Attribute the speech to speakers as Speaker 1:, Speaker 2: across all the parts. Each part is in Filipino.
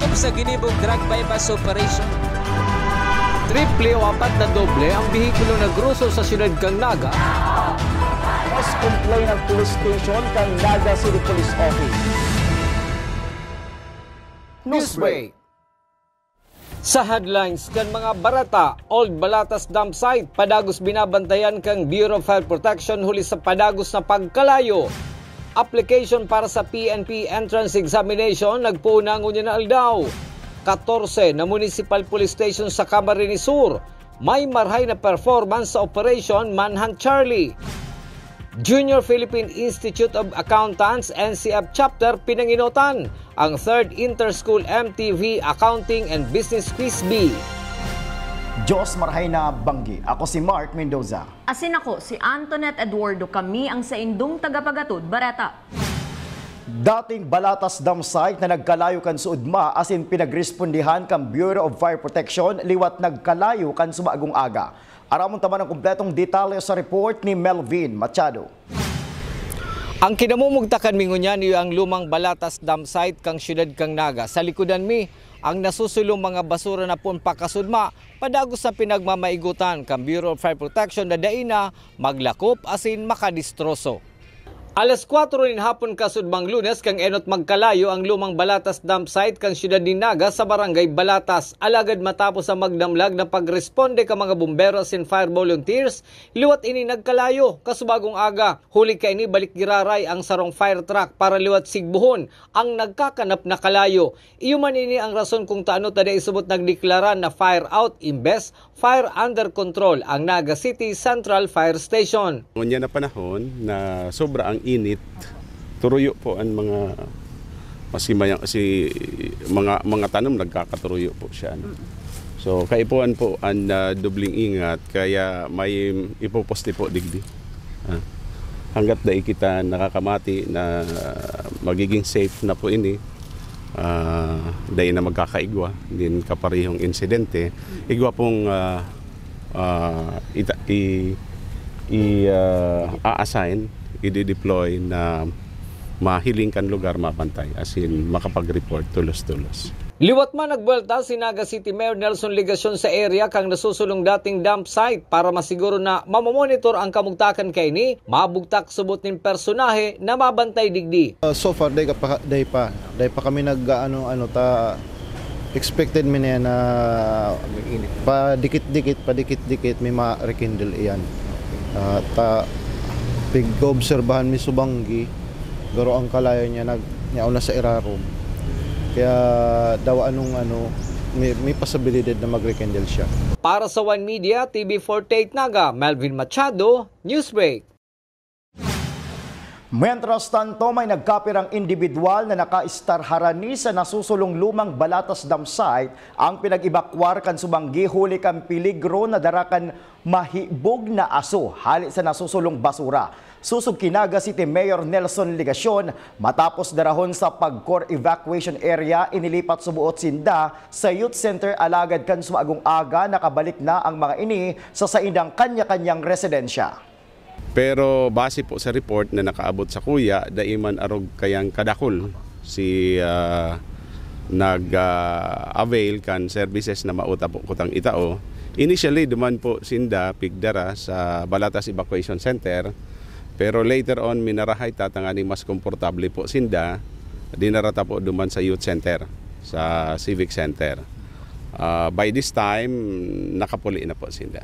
Speaker 1: Sakop sa ginibong drug bypass operation.
Speaker 2: Triple o 4 na doble ang bihikulo na gruso sa siyudad kang Naga.
Speaker 3: Mas complain ng police station kang Naga City Police Office.
Speaker 2: Newsbreak. Sa headlines kan mga barata, Old Balatas Dump Site, padagos binabantayan kang Bureau of Fire Protection huli sa padagos na pagkalayo. Application para sa PNP entrance examination nagpuna ngunya na aldaw. 14 na municipal police station sa Camarines Sur, may marhay na performance sa Operation Manhunt Charlie. Junior Philippine Institute of Accountants NCF Chapter pinanginutan ang 3rd Interschool MTV Accounting and Business Quiz B.
Speaker 3: Diyos marhay na banggi. Ako si Mark Mendoza.
Speaker 4: Asin ako si Antoinette Eduardo, kami ang sa indong tagapagatod Bareta.
Speaker 3: Dating Balatas Dam Site na nagkalayo kan suudma asin pinagrespondihan kang Bureau of Fire Protection liwat nagkalayo kan sumagong aga. Aramon taman ang kumpletong detalye sa report ni Melvin Machado.
Speaker 2: Ang kinamumugtakan mingunyan niyo ang lumang Balatas Dam Site kang siyudad kang Naga. Sa likudan mi, ang nasusulong mga basura na pun pakasudma, padagos sa pinagmamaigutan kang Bureau of Fire Protection na daina maglakop asin makadistroso. Alas 4 rin hapon kasudbang Lunes kang enot magkalayo ang lumang Balatas Dump Site kang siyudad ni Naga sa barangay Balatas. Alagad matapos ang magdamlag na pagresponde ka mga bumbero and fire volunteers, liwat ini nagkalayo kasubagong aga. Huli ka ini balik giraray ang sarong fire truck para liwat sigbuhon ang nagkakanap na kalayo. Iyuman ini ang rason kung taano tada isubot nagdeklara na fire out imbes fire under control ang Naga City Central Fire Station.
Speaker 5: Ngunya na panahon na sobra ang init, turuyo po ang mga mga tanom nagkakaturuyo po siya. So kaipuan po ang dubling ingat kaya may ipoposte po digdi. Hanggat dai kita nakakamati na magiging safe na po ini, dahil na magkakaigwa din kaparehong insidente, igwa pong i-assign, i-deploy na mahilingkan lugar mapantay, as in makapag-report tulos-tulos.
Speaker 2: Liwat man nagbuelta si Naga City Mayor Nelson Ligacion sa area kang nasusulong dating dump site para masiguro na mamomonitor ang kamugtakan kay ni, mabugtak subot nin personahe na mabantay digdi.
Speaker 6: So far, day pa kami expected mi na padikit-dikit may ma-rekindle iyan. Pig-obserbahan mi subanggi, garo ang kalayo niya nagnauna sa irarom. Kaya daw may possibility na mag-rekindle siya.
Speaker 2: Para sa One Media, TV48 Naga, Melvin Machado, Newsbreak.
Speaker 3: Mientras tanto, may nagkapirang individual na naka-star harani sa nasusulong lumang Balatas Dam Site ang pinag-ebakwar kan subanggi huli kan peligro na darakan mahibog na aso halit sa nasusulong basura. Susog Naga City Mayor Nelson Ligacion matapos darahon sa pag-core evacuation area inilipat subuot sinda sa youth center alagad kan sumagong aga nakabalik na ang mga ini sa saindang kanya-kanyang residensya.
Speaker 5: Pero base po sa report na nakaabot sa kuya, daiman arog kayang kadakol si nag-avail kan services na mauta po kutang itao. Initially, duman po sinda pigdara sa Balatas Evacuation Center. Pero later on, minarahay tatangani mas komportable po sinda, dinarata po duman sa youth center, sa civic center. By this time, nakapuli na po sinda.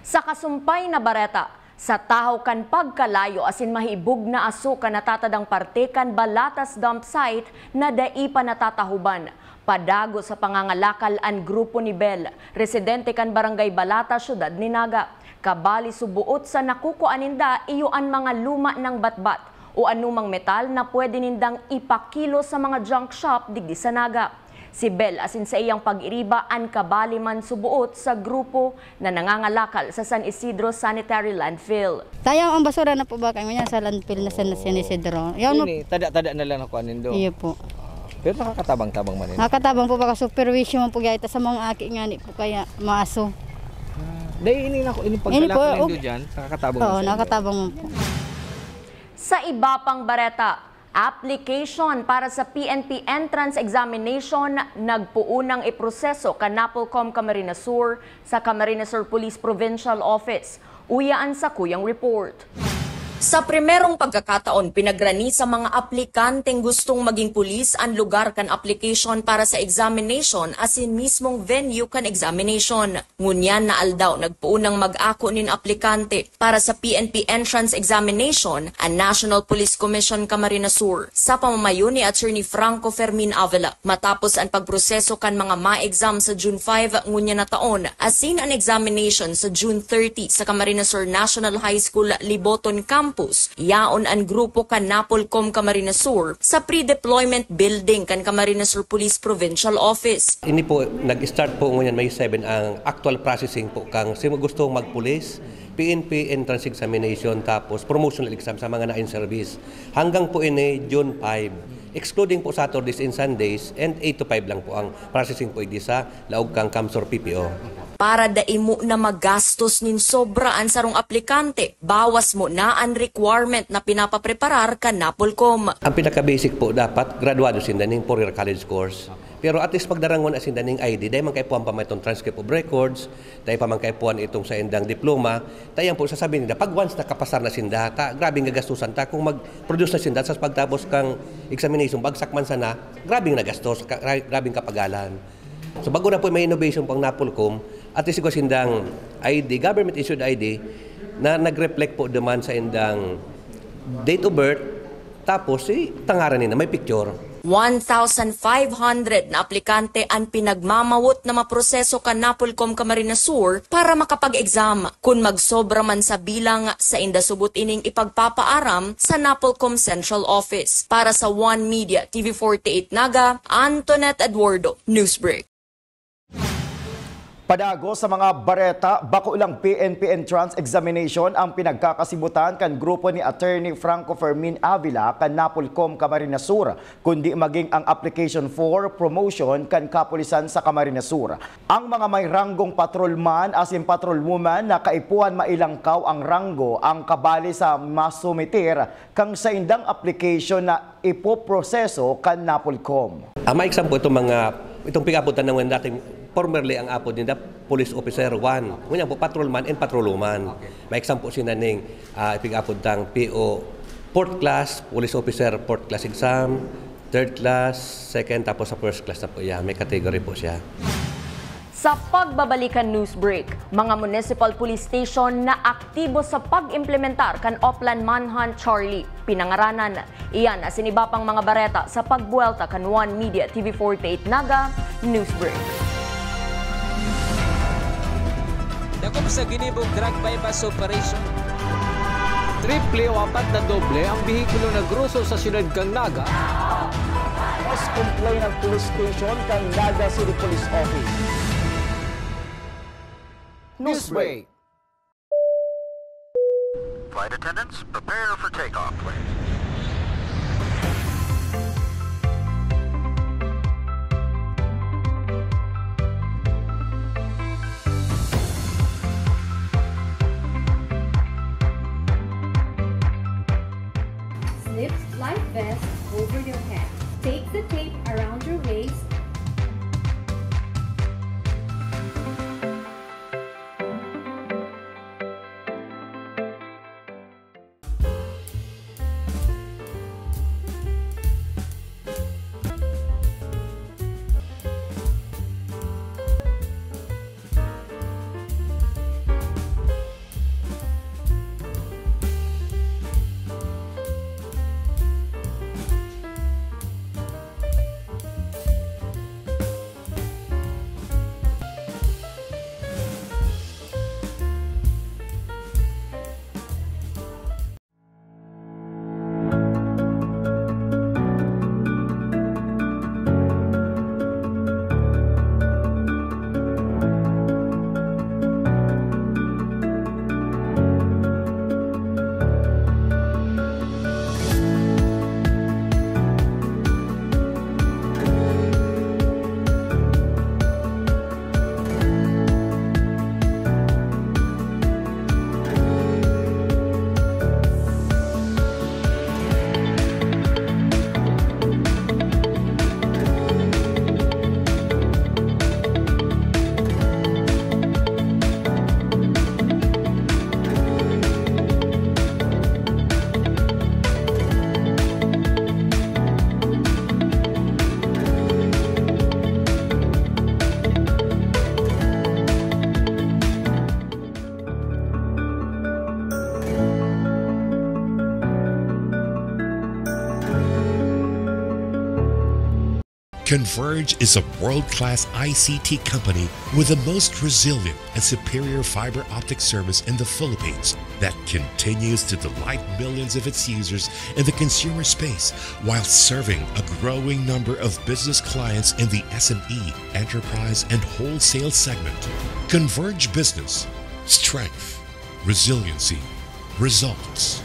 Speaker 4: Sa kasumpay na Bareta, sa tahaw kan pagkalayo asin mahibog na aso kan natatadang parte kan Balatas Dump Site na dai pa natatahuban. Padago sa pangangalakal ang grupo ni Bel, residente kan Barangay Balata, syudad ni Naga. Kabali subuot sa nakukuaninda iyo ang mga luma ng batbat o anumang metal na pwede nindang ipakilo sa mga junk shop digdi sa Naga. Si Bel asin sa iyang pag-iriba ang kabali man subuot sa grupo na nangangalakal sa San Isidro Sanitary Landfill.
Speaker 7: Tayang ang basura na po ba kayo niya sa landfill na San Isidro?
Speaker 2: Ini, tada-tada na lang ako anindo.
Speaker 7: Iyo po.
Speaker 2: Pero nakakatabang-tabang man yun.
Speaker 7: Nakakatabang po ba ka-supervision mo po gaya sa mga aki nga po kaya maaso.
Speaker 2: Dahil ini pagkalakal nindo dyan, nakakatabang.
Speaker 7: Oo, nakakatabang mo po.
Speaker 4: Sa iba pang Bareta, Application para sa PNP entrance examination nagpuunang iproseso kan Napolcom Camarines Sur sa Camarines Sur Police Provincial Office. Uyaan sa kuyang report. Sa primerong pagkakataon, pinagrani sa mga aplikanteng gustong maging pulis ang lugar kan application para sa examination asin mismong venue kan examination. Ngunyan na aldaw nagpuunang mag-ako nin aplikante para sa PNP entrance examination ang National Police Commission Camarines Sur sa pamamayo ni Attorney Franco Fermin Avila. Matapos ang pagproseso kan mga ma-exam sa June 5 ngunyan na taon, asin ang examination sa June 30 sa Camarines Sur National High School Liboton Campus, yaon ang grupo kan Napolcom Camarines Sur sa pre-deployment building kan Camarines Sur Police Provincial Office.
Speaker 8: Ini po, nag-start po ngayon May 7 ang actual processing po kang sino gusto magpulis, PNP entrance examination tapos promotional exam sa mga na-in service. Hanggang po ini June 5. Excluding po Saturdays and Sundays and 8 to 5 lang po ang processing po idi sa laog kang Kamsor PPO.
Speaker 4: Para daimo na magastos nin sobra ang sarong aplikante, bawas mo na ang requirement na pinapapreparar ka Napolcom.
Speaker 8: Ang pinaka-basic po dapat, graduado sindaning 4-year college course. Pero at least pagdarangon asin daning ID, dahil man kaipuan pa may itong transcript of records, dahil pa man kaipuan itong sa endang diploma, tayo po sasabihin nila, pag once nakapasar na sinda, grabing gagastusan ta, kung mag-produce na sinda, sa pagtapos kang examination, bagsak man sana, grabing nagastos, grabing kapagalan. So bago na po may innovation pang Napolcom, at least ko sindang ID, government-issued ID, na nag-reflect po naman sa endang date of birth, tapos tangaran nila, may picture.
Speaker 4: 1,500 na aplikante ang pinagmamawot na maproseso ka Napolcom Camarines Sur para makapag-exam. Kung magsobra man sa bilang sa indasubot ining ipagpapaaram sa Napolcom Central Office. Para sa One Media TV48 Naga, Antoinette Eduardo, Newsbreak.
Speaker 3: Padago sa mga bareta, bako ilang PNP entrance examination ang pinagkakasibutan kan grupo ni Attorney Franco Fermin Avila kan Napolcom Camarines Sur, kundi maging ang application for promotion kan kapulisan sa Camarines Sur. Ang mga may ranggong patrolman asin patrolwoman na kaipuan mailangkaw ang ranggo ang kabali sa masumitir kang sa indang application na ipoproseso kan Napolcom.
Speaker 8: Ang ma-exam po itong pigabutan ng dating formerly ang apod nila Police Officer 1. Ngunyan po patrolman and patrolwoman. May exam po sila ng ipig-apod ng PO 4th class, Police Officer 4th class exam, 3rd class, 2nd, tapos sa 1st class na po yan. May category po siya.
Speaker 4: Sa pagbabalikan Newsbreak, mga municipal police station na aktibo sa pag-implementar kan Oplan Manhunt Charlie. Pinangaranan, iyan asin iba pang mga bareta sa pagbuelta kan One Media TV48 Naga, Newsbreak.
Speaker 1: Dakop sa ginibong drug bypass operation.
Speaker 2: Triple o 4 na doble ang bihikulo na gruso sa siyudad kang Naga.
Speaker 3: Mas complain ng police station kang Naga City Police Office. Newsbreak.
Speaker 9: Flight attendants, prepare for takeoff, please.
Speaker 10: Slip life vest over your head. Take the tape around your waist.
Speaker 11: Converge is a world-class ICT company with the most resilient and superior fiber optic service in the Philippines that continues to delight millions of its users in the consumer space while serving a growing number of business clients in the SME, enterprise, and wholesale segment. Converge Business. Strength. Resiliency. Results.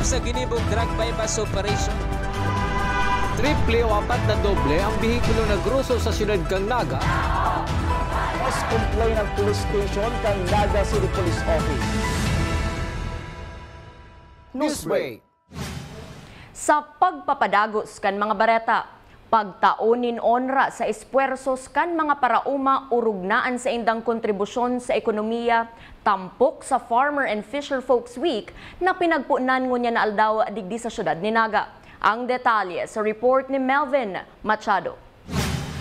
Speaker 1: Sa ginibong drug bypass operation.
Speaker 2: Triple o 4 na doble ang bihikulo na gruso sa siyudad kang Naga.
Speaker 3: Mas complain ng police station kang Naga City Police Office.
Speaker 2: Newsbreak.
Speaker 4: Sa pagpapadagos kan mga bareta, pagtaunin onra sa espuersos kan mga parauma urugnaan sa indang kontribusyon sa ekonomiya, tampok sa Farmer and Fisher Folks Week na pinagpunan ngunya na aldaw digdi sa syudad ni Naga. Ang detalye sa report ni Melvin Machado.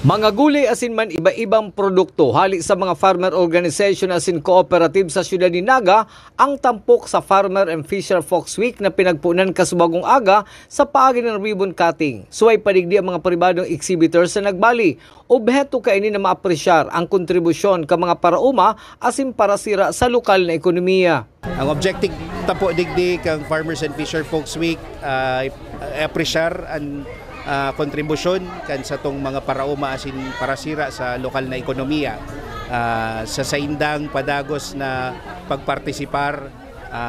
Speaker 2: Mga gulay asin man iba-ibang produkto hali sa mga farmer organization asin cooperative sa siyudad ni Naga ang tampok sa Farmer and Fisher Folks Week na pinagpunan kasubagong aga sa paagi ng ribbon cutting. Suway padigdi ang mga pribadong exhibitors sa nagbali. Obheto kaini na maapresyar ang kontribusyon ka mga parauma asin parasira sa lokal na ekonomiya.
Speaker 12: Ang objective tapo digdi kang Farmers and Fisher Folks Week apresyar ang kontribusyon kan sa tong mga parauma asin parasira sa lokal na ekonomiya sa saindang padagos na pagpartisipar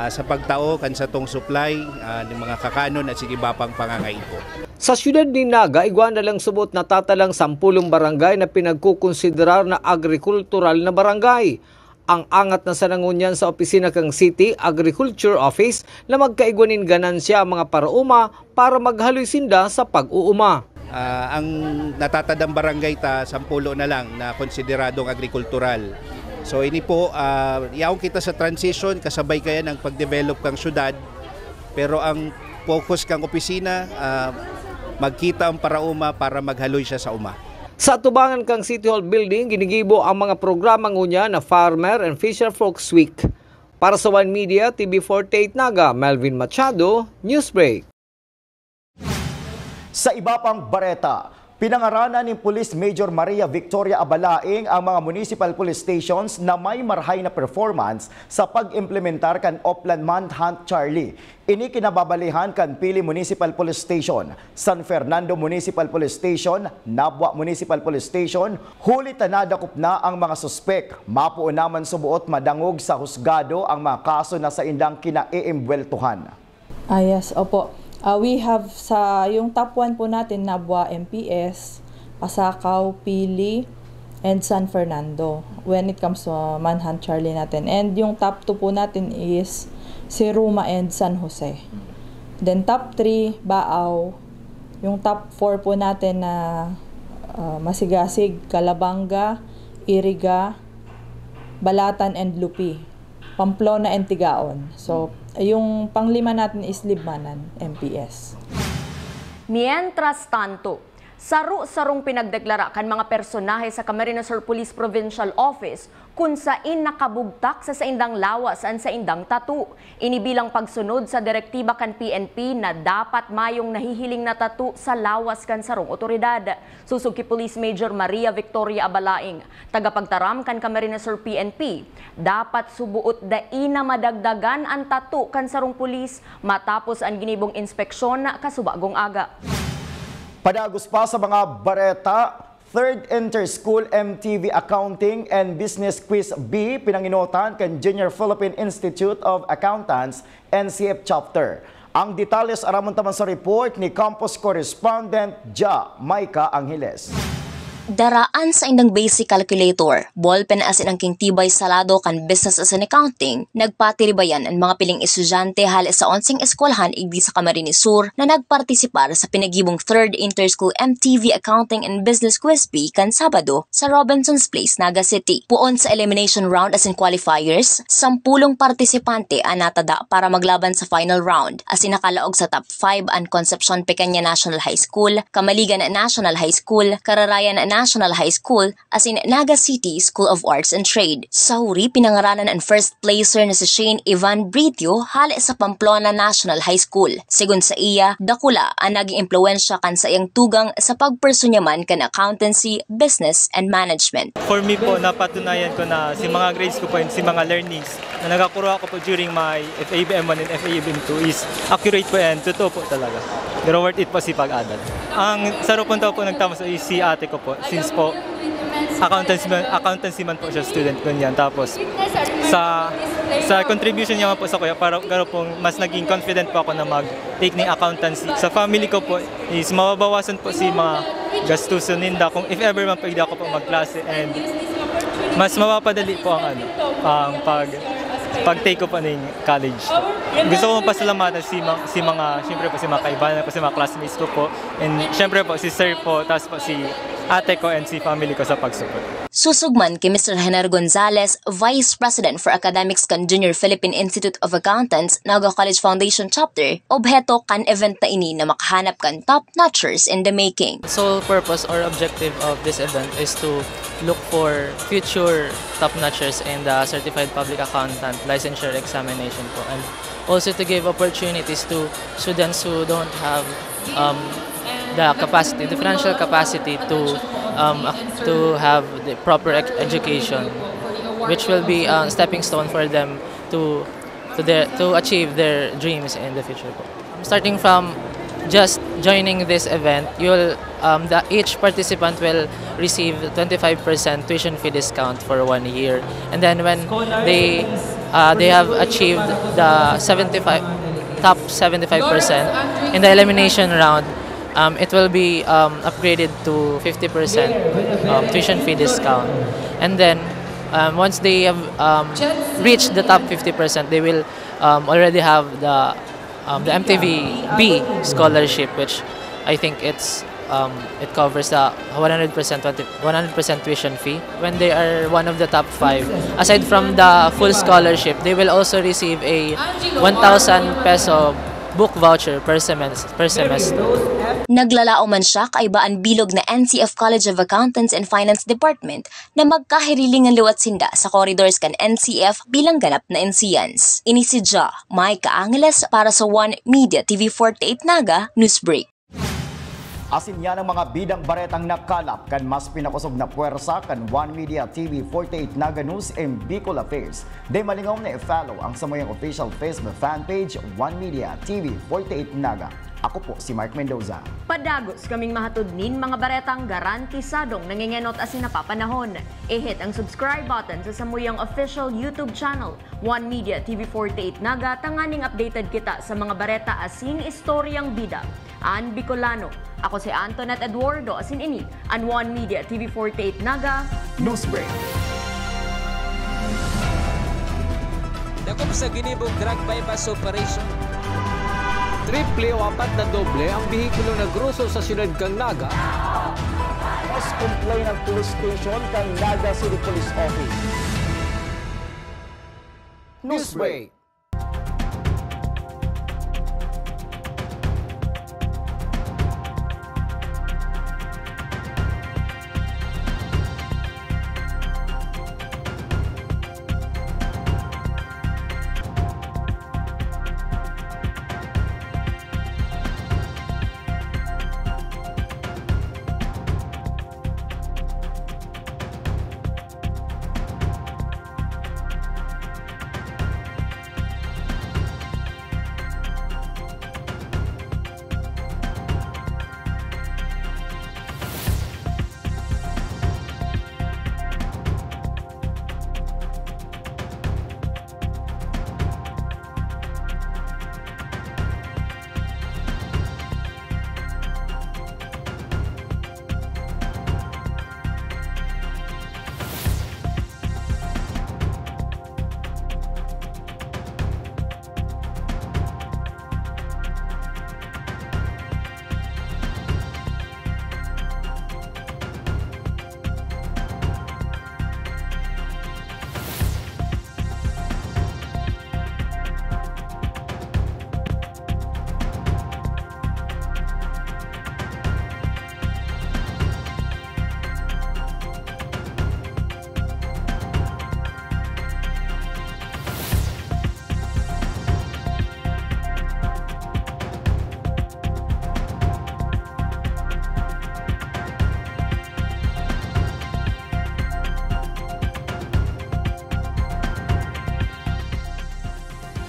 Speaker 12: sa pagtao kan sa tong supply ng mga kakanon at sige bapang pangangaipo.
Speaker 2: Sa siyudad ni Naga, iguan na lang subot na tatalang 10 barangay na pinagkukonsiderar na agrikultural na barangay. Ang angat na sanangunyan sa opisina kang City Agriculture Office na magkaigwanin ganansya ang mga parauma para maghaloy sinda sa pag-uuma.
Speaker 12: Ang natatadang barangay ta 10 na lang na konsideradong agrikultural. So ini po yaong kita sa transition kasabay kaya ng pag-develop kang syudad, pero ang focus kang opisina magkita ang parauma para maghaloy siya sa uma.
Speaker 2: Sa tubangan kang City Hall Building, ginigibo ang mga programa ngunya na Farmer and Fisher Folks Week. Para sa One Media, TV48 Naga, Melvin Machado, Newsbreak.
Speaker 3: Sa iba pang bareta, pinangaranan ni Police Major Maria Victoria Abalaing ang mga municipal police stations na may marhay na performance sa pag-implementar kan Oplan Manhunt Charlie. Ini kinababalihan kan Pili Municipal Police Station, San Fernando Municipal Police Station, Nabwa Municipal Police Station. Huli tanadakop na ang mga suspek. Mapuon naman subuot madangog sa husgado ang mga kaso na sa indang kinaiimbweltuhan.
Speaker 13: Yes, opo. We have sa yung top 1 po natin, Nabwa MPS, Pasakaw, Pili, and San Fernando when it comes to Manhunt Charlie natin. And yung top 2 po natin is Siruma and San Jose. Then top 3, Baaw. Yung top 4 po natin na Masigasig, Calabanga, Iriga, Balatan, and Lupi. Pamplona and Tigaon. So, yung panglima natin is Libmanan, MPS.
Speaker 4: Mientras tanto, saru-sarong pinagdeklara kan mga personahe sa Camarines Sur Police Provincial Office kung sain nakabugtak sa saindang lawas an saindang tatu. Inibilang pagsunod sa direktiba kan PNP na dapat mayong nahihiling na tatu sa lawas kan sarong otoridad. Susug ki Police Major Maria Victoria Abalaing, tagapagtaram kan Camarines Sur PNP, dapat subuot daina madagdagan ang tatu kan sarong pulis matapos ang ginibong inspeksyon kasubagong aga.
Speaker 3: Padagos pa sa mga bareta, 3rd Inter-School MTV Accounting and Business Quiz B pinanginotan kan Junior Philippine Institute of Accountants NCF Chapter. Ang detalles aramon taman sa report ni Campus Correspondent Ja Maika Angeles.
Speaker 14: Daraan sa indang basic calculator, ballpen as in ang king tibay salado kan business as an accounting, nagpatiribayan ang mga piling estudyante halis sa 11 eskwelahan igdi sa Camarines Sur na nagpartisipar sa pinagibong 3rd Inter-School MTV Accounting and Business Quiz B kan Sabado sa Robinson's Place, Naga City. Puon sa elimination round as in qualifiers, 10 partisipante ang natada para maglaban sa final round as in nakalaog sa top 5 ang Concepcion Pequeña National High School, Kamaligan National High School, Kararayan National High School as in Naga City School of Arts and Trade. Sa huri, pinangaranan ang first placer na si Shane Ivan Britio hali sa Pamplona National High School. Sigun sa iya, dakula ang naging impluensya kan sa iyang tugang sa pagpersunyaman kan accountancy, business, and management.
Speaker 15: For me po, napatunayan ko na si mga grades ko po and si mga learnings na nagkakuha ko po during my FABM1 and FABM2 is accurate po and totoo po talaga. Pero worth it po si pag-aral. Ang sarupunta po nagtama sa si ate ko po, since po accountancy man po siya student ko niyan. Tapos sa contribution niya po sa kuya, para pong mas naging confident po ako na mag-take ng accountancy. Sa family ko po is mababawasan po si mga gastusin ninda kung if ever man po hindi ako po magklase, and mas mapapadali po ang pag-take ko po ng college. Gusto ko pasalamatan si mga kaibahan po, si mga classmates ko po, and syempre po si sir po, tapos po si ate ko and si family ko sa pag-support.
Speaker 14: Susugman kay Mr. Hener Gonzalez, Vice President for Academics kan Junior Philippine Institute of Accountants, Naga College Foundation Chapter, obheto kan event na ini na makahanap kan top-notchers in the making.
Speaker 16: Sole purpose or objective of this event is to look for future top-notchers in the Certified Public Accountant Licensure Examination po, and also to give opportunities to students who don't have the financial capacity to have the proper education, which will be a stepping stone for them to achieve their dreams in the future. Starting from just joining this event, each participant will receive 25% tuition fee discount for 1 year, and then when they have achieved the top 75% in the elimination round, it will be upgraded to 50% tuition fee discount. And then once they have reached the top 50%, they will already have the MTV B scholarship, which I think it covers the 100% tuition fee. When they are one of the top 5, aside from the full scholarship, they will also receive a 1,000 peso book voucher per semester.
Speaker 14: Naglalao man siya kaibaan bilog na NCF College of Accountants and Finance Department na magkahiriling ang liwat sinda sa corridors kan NCF bilang ganap na NCIANS. Ini si Ja Maika Angeles para sa One Media TV 48 Naga Newsbreak.
Speaker 3: Asin yan ang mga bidang baretang nakalap kan mas pinakusog na puwersa kan One Media TV 48 Naga News and Bicol Affairs. Day malingaw na i-follow ang samoyang official Facebook fan page One Media TV 48 Naga. Ako po si Mark Mendoza.
Speaker 4: Padagos kaming mahatod nin mga baretang garantisadong nangingenot asin napapanahon. I-hit ang subscribe button sa samuyang official YouTube channel One Media TV 48 Naga, tanganing updated kita sa mga bareta asin istoryang bida. An Bicolano. Ako si Antoinette Eduardo asin ini an One Media TV 48 Naga
Speaker 3: Newsbreak.
Speaker 1: Dako sa ginibong drug bypass operation.
Speaker 2: Triple o 4 na doble ang bihikulo na gruso sa siyudad kang Naga.
Speaker 3: Mas complain ng police station kang Naga City Police Office.
Speaker 2: Newsbreak.